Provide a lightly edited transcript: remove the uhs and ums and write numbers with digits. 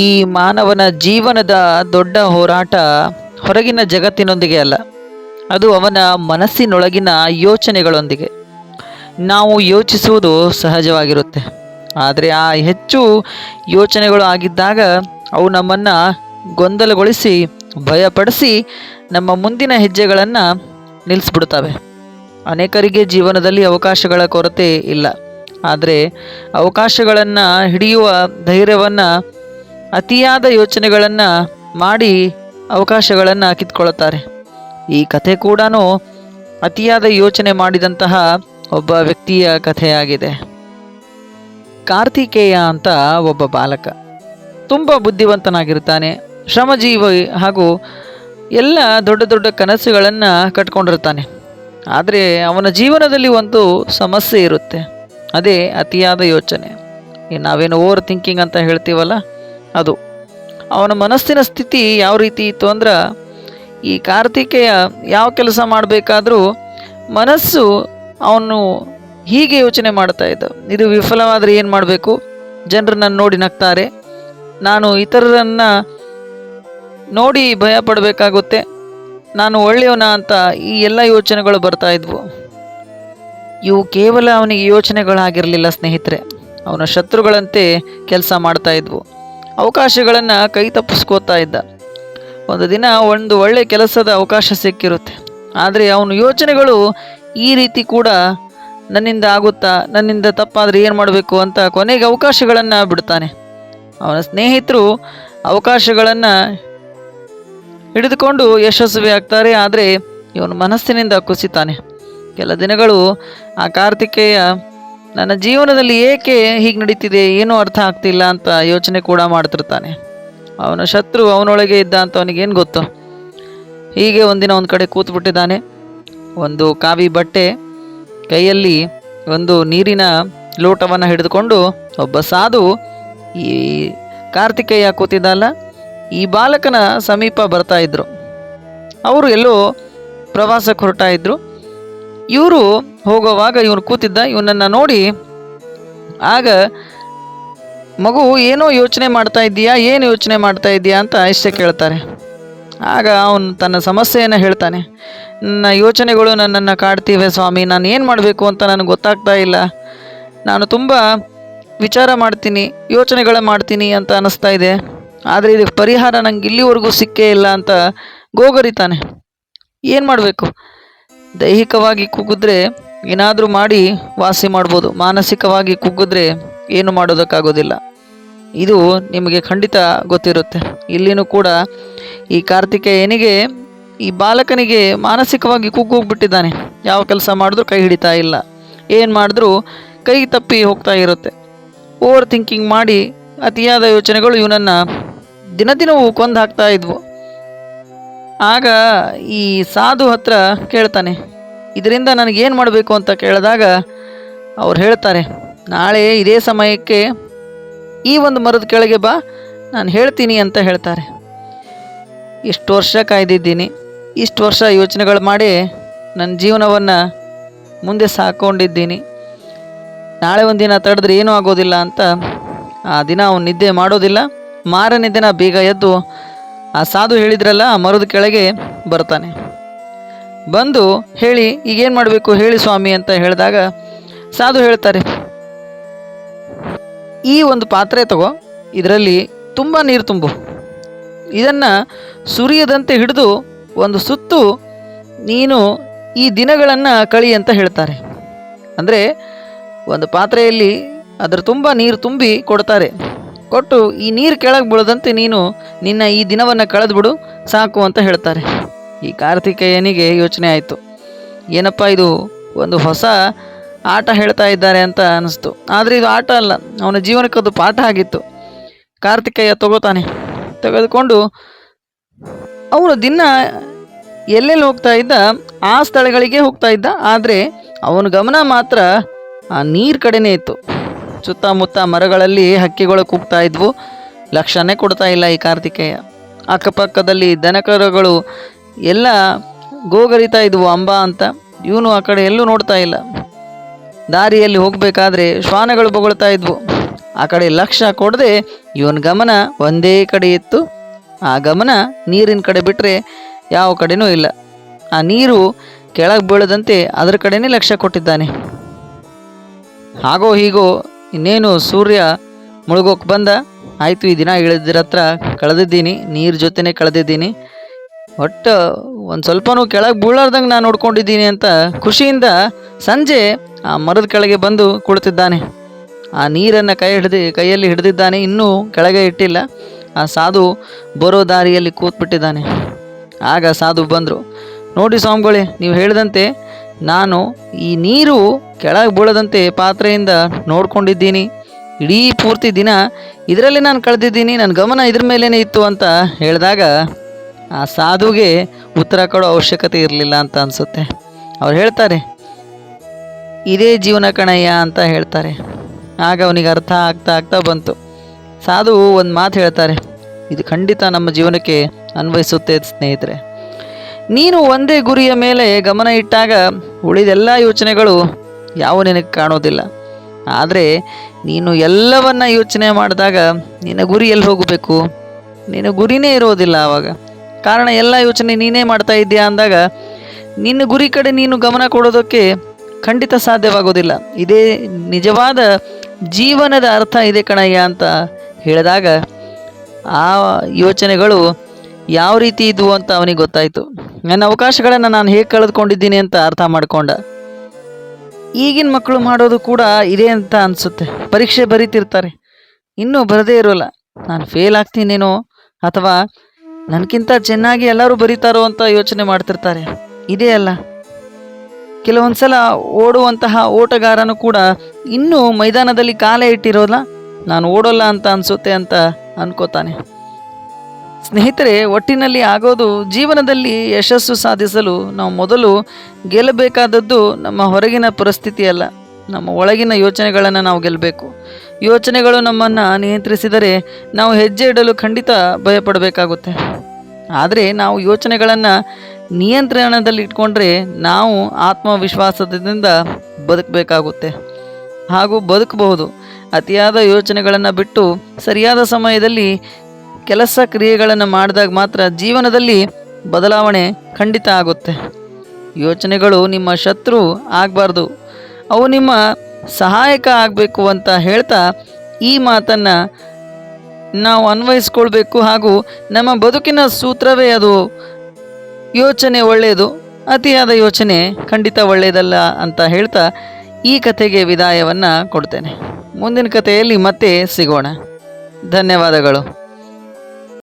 ಈ ಮಾನವನ ಜೀವನದ ದೊಡ್ಡ ಹೋರಾಟ ಹೊರಗಿನ ಜಗತ್ತಿನೊಂದಿಗೆ ಅಲ್ಲ, ಅದು ಅವನ ಮನಸ್ಸಿನೊಳಗಿನ ಯೋಚನೆಗಳೊಂದಿಗೆ. ನಾವು ಯೋಚಿಸುವುದು ಸಹಜವಾಗಿರುತ್ತೆ, ಆದರೆ ಆ ಹೆಚ್ಚು ಯೋಚನೆಗಳು ಆಗಿದ್ದಾಗ ಅವು ನಮ್ಮನ್ನು ಗೊಂದಲಗೊಳಿಸಿ ಭಯಪಡಿಸಿ ನಮ್ಮ ಮುಂದಿನ ಹೆಜ್ಜೆಗಳನ್ನು ನಿಲ್ಲಿಸ್ಬಿಡ್ತವೆ. ಅನೇಕರಿಗೆ ಜೀವನದಲ್ಲಿ ಅವಕಾಶಗಳ ಕೊರತೆ ಇಲ್ಲ, ಆದರೆ ಅವಕಾಶಗಳನ್ನು ಹಿಡಿಯುವ ಧೈರ್ಯವನ್ನು ಅತಿಯಾದ ಯೋಚನೆಗಳನ್ನು ಮಾಡಿ ಅವಕಾಶಗಳನ್ನು ಕಿತ್ಕೊಳ್ತಾರೆ. ಈ ಕಥೆ ಕೂಡ ಅತಿಯಾದ ಯೋಚನೆ ಮಾಡಿದಂತಹ ಒಬ್ಬ ವ್ಯಕ್ತಿಯ ಕಥೆಯಾಗಿದೆ. ಕಾರ್ತಿಕೇಯ ಅಂತ ಒಬ್ಬ ಬಾಲಕ ತುಂಬ ಬುದ್ಧಿವಂತನಾಗಿರ್ತಾನೆ, ಶ್ರಮಜೀವಿ ಹಾಗೂ ಎಲ್ಲ ದೊಡ್ಡ ದೊಡ್ಡ ಕನಸುಗಳನ್ನು ಕಟ್ಕೊಂಡಿರ್ತಾನೆ. ಆದರೆ ಅವನ ಜೀವನದಲ್ಲಿ ಒಂದು ಸಮಸ್ಯೆ ಇರುತ್ತೆ, ಅದೇ ಅತಿಯಾದ ಯೋಚನೆ. ನಾವೇನು ಓವರ್ ಥಿಂಕಿಂಗ್ ಅಂತ ಹೇಳ್ತೀವಲ್ಲ, ಅದು ಅವನ ಮನಸ್ಸಿನ ಸ್ಥಿತಿ ಯಾವ ರೀತಿ ಇತ್ತು ಅಂದ್ರೆ, ಈ ಕಾರ್ತಿಕೇಯ ಯಾವ ಕೆಲಸ ಮಾಡಬೇಕಾದ್ರೂ ಮನಸ್ಸು ಅವನು ಹೀಗೆ ಯೋಚನೆ ಮಾಡ್ತಾ ಇದ್ದ, ಇದು ವಿಫಲವಾದರೆ ಏನು ಮಾಡಬೇಕು, ಜನರು ನನ್ನ ನೋಡಿ ನಗ್ತಾರೆ, ನಾನು ಇತರರನ್ನು ನೋಡಿ ಭಯ ಪಡಬೇಕಾಗುತ್ತೆ, ನಾನು ಒಳ್ಳೆಯವನ ಅಂತ ಈ ಎಲ್ಲ ಯೋಚನೆಗಳು ಬರ್ತಾ ಇದ್ವು. ಇವು ಕೇವಲ ಅವನಿಗೆ ಯೋಚನೆಗಳಾಗಿರಲಿಲ್ಲ ಸ್ನೇಹಿತರೆ, ಅವನ ಶತ್ರುಗಳಂತೆ ಕೆಲಸ ಮಾಡ್ತಾ ಇದ್ವು. ಅವಕಾಶಗಳನ್ನು ಕೈ ತಪ್ಪಿಸ್ಕೋತಾ ಇದ್ದ. ಒಂದು ದಿನ ಒಂದು ಒಳ್ಳೆ ಕೆಲಸದ ಅವಕಾಶ ಸಿಕ್ಕಿರುತ್ತೆ, ಆದರೆ ಅವನ ಯೋಚನೆಗಳು ಈ ರೀತಿ ಕೂಡ, ನನ್ನಿಂದ ಆಗುತ್ತಾ, ನನ್ನಿಂದ ತಪ್ಪಾದರೆ ಏನು ಮಾಡಬೇಕು ಅಂತ ಕೊನೆಗೆ ಅವಕಾಶಗಳನ್ನು ಬಿಡ್ತಾನೆ. ಅವನ ಸ್ನೇಹಿತರು ಅವಕಾಶಗಳನ್ನು ಹಿಡಿದುಕೊಂಡು ಯಶಸ್ವಿ ಆಗ್ತಾರೆ, ಆದರೆ ಇವನು ಮನಸ್ಸಿನಿಂದ ಕುಸಿತಾನೆ. ಕೆಲ ದಿನಗಳು ಆ ಕಾರ್ತಿಕೇಯ ನನ್ನ ಜೀವನದಲ್ಲಿ ಏಕೆ ಹೀಗೆ ನಡೀತಿದೆ, ಏನೂ ಅರ್ಥ ಆಗ್ತಿಲ್ಲ ಅಂತ ಯೋಚನೆ ಕೂಡ ಮಾಡ್ತಿರ್ತಾನೆ. ಅವನ ಶತ್ರು ಅವನೊಳಗೆ ಇದ್ದ ಅಂತ ಅವನಿಗೇನು ಗೊತ್ತು. ಹೀಗೆ ಒಂದಿನ ಒಂದು ಕಡೆ ಕೂತ್ಬಿಟ್ಟಿದ್ದಾನೆ. ಒಂದು ಕಾವಿ ಬಟ್ಟೆ ಕೈಯಲ್ಲಿ ಒಂದು ನೀರಿನ ಲೋಟವನ್ನು ಹಿಡಿದುಕೊಂಡು ಒಬ್ಬ ಸಾಧು ಈ ಕಾರ್ತಿಕೇಯ ಕೂತಿದ್ದಲ್ಲ ಈ ಬಾಲಕನ ಸಮೀಪ ಬರ್ತಾ ಇದ್ರು. ಅವರು ಎಲ್ಲೋ ಪ್ರವಾಸಕ್ಕೆ ಹೊರಟ ಇದ್ರು. ಇವರು ಹೋಗುವಾಗ ಇವನು ಕೂತಿದ್ದ, ಇವನನ್ನು ನೋಡಿ ಆಗ ಮಗು ಏನೋ ಯೋಚನೆ ಮಾಡ್ತಾ ಇದ್ದೀಯಾ, ಏನು ಯೋಚನೆ ಮಾಡ್ತಾ ಇದ್ದೀಯಾ ಅಂತ ಇಷ್ಟೇ ಕೇಳ್ತಾರೆ. ಆಗ ಅವನು ತನ್ನ ಸಮಸ್ಯೆಯನ್ನು ಹೇಳ್ತಾನೆ. ನನ್ನ ಯೋಚನೆಗಳು ನನ್ನನ್ನು ಕಾಡ್ತಿವೆ ಸ್ವಾಮಿ, ನಾನು ಏನು ಮಾಡಬೇಕು ಅಂತ ನನಗೆ ಗೊತ್ತಾಗ್ತಾ ಇಲ್ಲ, ನಾನು ತುಂಬ ವಿಚಾರ ಮಾಡ್ತೀನಿ, ಯೋಚನೆಗಳ ಮಾಡ್ತೀನಿ ಅಂತ ಅನ್ನಿಸ್ತಾ ಇದೆ, ಆದರೆ ಇದಕ್ಕೆ ಪರಿಹಾರ ನಂಗೆ ಇಲ್ಲಿವರೆಗೂ ಸಿಕ್ಕೇ ಇಲ್ಲ ಅಂತ ಗೋಗರಿತಾನೆ. ಏನು ಮಾಡಬೇಕು? ದೈಹಿಕವಾಗಿ ಕುಗ್ಗಿದ್ರೆ ಏನಾದರೂ ಮಾಡಿ ವಾಸಿ ಮಾಡ್ಬೋದು, ಮಾನಸಿಕವಾಗಿ ಕುಗ್ಗಿದ್ರೆ ಏನು ಮಾಡೋದಕ್ಕಾಗೋದಿಲ್ಲ. ಇದು ನಿಮಗೆ ಖಂಡಿತ ಗೊತ್ತಿರುತ್ತೆ. ಇಲ್ಲಿನೂ ಕೂಡ ಈ ಕಾರ್ತಿಕೇಯನಿಗೆ, ಈ ಬಾಲಕನಿಗೆ ಮಾನಸಿಕವಾಗಿ ಕುಗ್ಗೋಗ್ಬಿಟ್ಟಿದ್ದಾನೆ. ಯಾವ ಕೆಲಸ ಮಾಡಿದ್ರೂ ಕೈ ಹಿಡಿತಾ ಇಲ್ಲ, ಏನು ಮಾಡಿದ್ರೂ ಕೈ ತಪ್ಪಿ ಹೋಗ್ತಾ ಇರುತ್ತೆ. ಓವರ್ ಥಿಂಕಿಂಗ್ ಮಾಡಿ ಅತಿಯಾದ ಯೋಚನೆಗಳು ಇವನನ್ನು ದಿನದಿನವೂ ಕೊಂದು ಹಾಕ್ತಾ ಇದ್ವು. ಆಗ ಈ ಸಾಧು ಹತ್ರ ಕೇಳ್ತಾನೆ, ಇದರಿಂದ ನನಗೇನು ಮಾಡಬೇಕು ಅಂತ ಕೇಳಿದಾಗ ಅವ್ರು ಹೇಳ್ತಾರೆ, ನಾಳೆ ಇದೇ ಸಮಯಕ್ಕೆ ಈ ಒಂದು ಮರದ ಕೆಳಗೆ ಬಾ, ನಾನು ಹೇಳ್ತೀನಿ ಅಂತ ಹೇಳ್ತಾರೆ. ಇಷ್ಟು ವರ್ಷ ಕಾಯ್ದಿದ್ದೀನಿ, ಇಷ್ಟು ವರ್ಷ ಯೋಚನೆಗಳು ಮಾಡಿ ನನ್ನ ಜೀವನವನ್ನು ಮುಂದೆ ಸಾಕೊಂಡಿದ್ದೀನಿ, ನಾಳೆ ಒಂದಿನ ತಡೆದ್ರೆ ಏನೂ ಆಗೋದಿಲ್ಲ ಅಂತ ಆ ದಿನ ಅವನು ನಿದ್ದೆ ಮಾಡೋದಿಲ್ಲ. ಮಾರನೇ ದಿನ ಬೇಗ ಎದ್ದು ಆ ಸಾಧು ಹೇಳಿದ್ರಲ್ಲ ಆ ಮರದ ಕೆಳಗೆ ಬರ್ತಾನೆ. ಬಂದು ಹೇಳಿ, ಈಗೇನು ಮಾಡಬೇಕು ಹೇಳಿ ಸ್ವಾಮಿ ಅಂತ ಹೇಳಿದಾಗ ಸಾಧು ಹೇಳ್ತಾರೆ, ಈ ಒಂದು ಪಾತ್ರೆ ತಗೋ, ಇದರಲ್ಲಿ ತುಂಬ ನೀರು ತುಂಬು, ಇದನ್ನು ಸುರಿಯದಂತೆ ಹಿಡಿದು ಒಂದು ಸುತ್ತು ನೀನು ಈ ದಿನಗಳನ್ನು ಕಳಿ ಅಂತ ಹೇಳ್ತಾರೆ. ಅಂದರೆ ಒಂದು ಪಾತ್ರೆಯಲ್ಲಿ ಅದರ ತುಂಬ ನೀರು ತುಂಬಿ ಕೊಡ್ತಾರೆ, ಕೊಟ್ಟು ಈ ನೀರು ಕೆಳಗೆ ಬೀಳದಂತೆ ನೀನು ನಿನ್ನ ಈ ದಿನವನ್ನು ಕಳೆದ್ಬಿಡು ಸಾಕು ಅಂತ ಹೇಳ್ತಾರೆ. ಈ ಕಾರ್ತಿಕೇಯನಿಗೆ ಯೋಚನೆ ಆಯಿತು, ಏನಪ್ಪ ಇದು ಒಂದು ಹೊಸ ಆಟ ಹೇಳ್ತಾ ಇದ್ದಾರೆ ಅಂತ ಅನ್ನಿಸ್ತು. ಆದರೆ ಇದು ಆಟ ಅಲ್ಲ, ಅವನ ಜೀವನಕ್ಕೆ ಅದು ಪಾಠ ಆಗಿತ್ತು. ಕಾರ್ತಿಕೇಯ ತೆಗೆದುಕೊಂಡು ಅವನು ದಿನ ಎಲ್ಲೆಲ್ಲಿ ಹೋಗ್ತಾ ಇದ್ದ ಆ ಸ್ಥಳಗಳಿಗೆ ಹೋಗ್ತಾ ಇದ್ದ, ಆದರೆ ಅವನ ಗಮನ ಮಾತ್ರ ಆ ನೀರು ಕಡೆನೇ ಇತ್ತು. ಸುತ್ತಮುತ್ತ ಮರಗಳಲ್ಲಿ ಹಕ್ಕಿಗಳು ಕೂಗ್ತಾ ಇದ್ವು, ಲಕ್ಷ್ಯನೇ ಕೊಡ್ತಾ ಇಲ್ಲ ಈ ಕಾರ್ತಿಕೇಯ. ಅಕ್ಕಪಕ್ಕದಲ್ಲಿ ದನಕರುಗಳು ಎಲ್ಲ ಗೋಗರಿತಾ ಇದ್ವು ಅಂಬಾ ಅಂತ, ಇವನು ಆ ಕಡೆ ಎಲ್ಲೂ ನೋಡ್ತಾ ಇಲ್ಲ. ದಾರಿಯಲ್ಲಿ ಹೋಗಬೇಕಾದ್ರೆ ಶ್ವಾನಗಳು ಬೊಗಳ್ತಾ ಇದ್ವು, ಆ ಕಡೆ ಲಕ್ಷ್ಯ ಕೊಡದೆ ಇವನ ಗಮನ ಒಂದೇ ಕಡೆ ಇತ್ತು. ಆ ಗಮನ ನೀರಿನ ಕಡೆ ಬಿಟ್ಟರೆ ಯಾವ ಕಡೆನೂ ಇಲ್ಲ. ಆ ನೀರು ಕೆಳಗೆ ಬೀಳದಂತೆ ಅದರ ಕಡೆನೇ ಲಕ್ಷ್ಯ ಕೊಟ್ಟಿದ್ದಾನೆ. ಹಾಗೋ ಹೀಗೋ ಇನ್ನೇನು ಸೂರ್ಯ ಮುಳುಗೋಕೆ ಬಂದ. ಆಯಿತು, ಈ ದಿನ ಇಳಿದಿರ ಹತ್ರ ಕಳೆದಿದ್ದೀನಿ, ನೀರು ಜೊತೆನೇ ಕಳೆದಿದ್ದೀನಿ, ಒಟ್ಟು ಒಂದು ಸ್ವಲ್ಪನೂ ಕೆಳಗೆ ಬೀಳಾರ್ದಂಗೆ ನಾನು ನೋಡ್ಕೊಂಡಿದ್ದೀನಿ ಅಂತ ಖುಷಿಯಿಂದ ಸಂಜೆ ಆ ಮರದ ಕೆಳಗೆ ಬಂದು ಕುಳಿತಿದ್ದಾನೆ. ಆ ನೀರನ್ನು ಕೈಯಲ್ಲಿ ಹಿಡಿದಿದ್ದಾನೆ, ಇನ್ನೂ ಕೆಳಗೆ ಇಟ್ಟಿಲ್ಲ. ಆ ಸಾಧು ಬರೋ ದಾರಿಯಲ್ಲಿ ಕೂತ್ಬಿಟ್ಟಿದ್ದಾನೆ. ಆಗ ಸಾಧು ಬಂದರು. ನೋಡಿ ಸ್ವಾಮಿಗಳೇ, ನೀವು ಹೇಳಿದಂತೆ ನಾನು ಈ ನೀರು ಕೆಳಗೆ ಬೀಳದಂತೆ ಪಾತ್ರೆಯಿಂದ ನೋಡ್ಕೊಂಡಿದ್ದೀನಿ. ಇಡೀ ಪೂರ್ತಿ ದಿನ ಇದರಲ್ಲೇ ನಾನು ಕಳೆದಿದ್ದೀನಿ, ನನ್ನ ಗಮನ ಇದ್ರ ಮೇಲೇ ಇತ್ತು ಅಂತ ಹೇಳಿದಾಗ ಆ ಸಾಧುಗೆ ಉತ್ತರ ಕೊಡೋ ಅವಶ್ಯಕತೆ ಇರಲಿಲ್ಲ ಅಂತ ಅನಿಸುತ್ತೆ. ಅವ್ರು ಹೇಳ್ತಾರೆ, ಇದೇ ಜೀವನ ಕಣಯ್ಯ ಅಂತ ಹೇಳ್ತಾರೆ. ಆಗ ಅವನಿಗೆ ಅರ್ಥ ಆಗ್ತಾ ಬಂತು. ಸಾಧು ಒಂದು ಮಾತು ಹೇಳ್ತಾರೆ, ಇದು ಖಂಡಿತ ನಮ್ಮ ಜೀವನಕ್ಕೆ ಅನ್ವಯಿಸುತ್ತೆ ಸ್ನೇಹಿತರೆ. ನೀನು ಒಂದೇ ಗುರಿಯ ಮೇಲೆ ಗಮನ ಇಟ್ಟಾಗ ಉಳಿದೆಲ್ಲ ಯೋಚನೆಗಳು ಯಾವ ನಿನಗೆ ಕಾಣೋದಿಲ್ಲ. ಆದರೆ ನೀನು ಎಲ್ಲವನ್ನ ಯೋಚನೆ ಮಾಡಿದಾಗ ನಿನ್ನ ಗುರಿ ಎಲ್ಲಿ ಹೋಗಬೇಕು? ನಿನ್ನ ಗುರಿನೇ ಇರೋದಿಲ್ಲ ಆವಾಗ. ಕಾರಣ ಎಲ್ಲ ಯೋಚನೆ ನೀನೇ ಮಾಡ್ತಾ ಇದ್ದೀಯಾ ಅಂದಾಗ ನಿನ್ನ ಗುರಿ ಕಡೆ ನೀನು ಗಮನ ಕೊಡೋದಕ್ಕೆ ಖಂಡಿತ ಸಾಧ್ಯವಾಗೋದಿಲ್ಲ. ಇದೇ ನಿಜವಾದ ಜೀವನದ ಅರ್ಥ ಇದೆ ಕಣಯ್ಯ ಅಂತ ಹೇಳಿದಾಗ ಆ ಯೋಚನೆಗಳು ಯಾವ ರೀತಿ ಇದ್ವು ಅಂತ ಅವನಿಗೆ ಗೊತ್ತಾಯಿತು. ನನ್ನ ಅವಕಾಶಗಳನ್ನು ನಾನು ಹೇಗೆ ಕಳೆದುಕೊಂಡಿದ್ದೀನಿ ಅಂತ ಅರ್ಥ ಮಾಡಿಕೊಂಡ. ಈಗಿನ ಮಕ್ಕಳು ಮಾಡೋದು ಕೂಡ ಇದೆ ಅಂತ ಅನಿಸುತ್ತೆ. ಪರೀಕ್ಷೆ ಬರೀತಿರ್ತಾರೆ, ಇನ್ನೂ ಬರದೇ ಇರೋಲ್ಲ, ನಾನು ಫೇಲ್ ಆಗ್ತೀನೇನೋ ಅಥವಾ ನನಗಿಂತ ಚೆನ್ನಾಗಿ ಎಲ್ಲರೂ ಬರೀತಾರೋ ಅಂತ ಯೋಚನೆ ಮಾಡ್ತಿರ್ತಾರೆ. ಇದೇ ಅಲ್ಲ, ಕೆಲವೊಂದು ಸಲ ಓಡುವಂತಹ ಓಟಗಾರನು ಕೂಡ ಇನ್ನೂ ಮೈದಾನದಲ್ಲಿ ಕಾಲೇ ಇಟ್ಟಿರೋಲ್ಲ, ನಾನು ಓಡೋಲ್ಲ ಅಂತ ಅನಿಸುತ್ತೆ ಅಂತ ಅನ್ಕೋತಾನೆ. ಸ್ನೇಹಿತರೆ, ಒಟ್ಟಿನಲ್ಲಿ ಆಗೋದು, ಜೀವನದಲ್ಲಿ ಯಶಸ್ಸು ಸಾಧಿಸಲು ನಾವು ಮೊದಲು ಗೆಲ್ಲಬೇಕಾದದ್ದು ನಮ್ಮ ಹೊರಗಿನ ಪರಿಸ್ಥಿತಿ ಅಲ್ಲ, ನಮ್ಮ ಒಳಗಿನ ಯೋಚನೆಗಳನ್ನು ನಾವು ಗೆಲ್ಲಬೇಕು. ಯೋಚನೆಗಳು ನಮ್ಮನ್ನು ನಿಯಂತ್ರಿಸಿದರೆ ನಾವು ಹೆಜ್ಜೆ ಇಡಲು ಖಂಡಿತ ಭಯಪಡಬೇಕಾಗುತ್ತೆ. ಆದರೆ ನಾವು ಯೋಚನೆಗಳನ್ನು ನಿಯಂತ್ರಣದಲ್ಲಿ ಇಟ್ಕೊಂಡ್ರೆ ನಾವು ಆತ್ಮವಿಶ್ವಾಸದಿಂದ ಬದುಕಬೇಕಾಗುತ್ತೆ ಹಾಗೂ ಬದುಕಬಹುದು. ಅತಿಯಾದ ಯೋಚನೆಗಳನ್ನು ಬಿಟ್ಟು ಸರಿಯಾದ ಸಮಯದಲ್ಲಿ ಕೆಲಸ ಕ್ರಿಯೆಗಳನ್ನು ಮಾಡಿದಾಗ ಮಾತ್ರ ಜೀವನದಲ್ಲಿ ಬದಲಾವಣೆ ಖಂಡಿತ ಆಗುತ್ತೆ. ಯೋಚನೆಗಳು ನಿಮ್ಮ ಶತ್ರು ಆಗಬಾರ್ದು, ಅವು ನಿಮ್ಮ ಸಹಾಯಕ ಆಗಬೇಕು ಅಂತ ಹೇಳ್ತಾ ಈ ಮಾತನ್ನು ನಾವು ಅನ್ವಯಿಸ್ಕೊಳ್ಬೇಕು. ಹಾಗೂ ನಮ್ಮ ಬದುಕಿನ ಸೂತ್ರವೇ ಅದು, ಯೋಚನೆ ಒಳ್ಳೆಯದು, ಅತಿಯಾದ ಯೋಚನೆ ಖಂಡಿತ ಒಳ್ಳೆಯದಲ್ಲ ಅಂತ ಹೇಳ್ತಾ ಈ ಕಥೆಗೆ ವಿದಾಯವನ್ನು ಕೊಡ್ತೇನೆ. ಮುಂದಿನ ಕಥೆಯಲ್ಲಿ ಮತ್ತೆ ಸಿಗೋಣ. ಧನ್ಯವಾದಗಳು.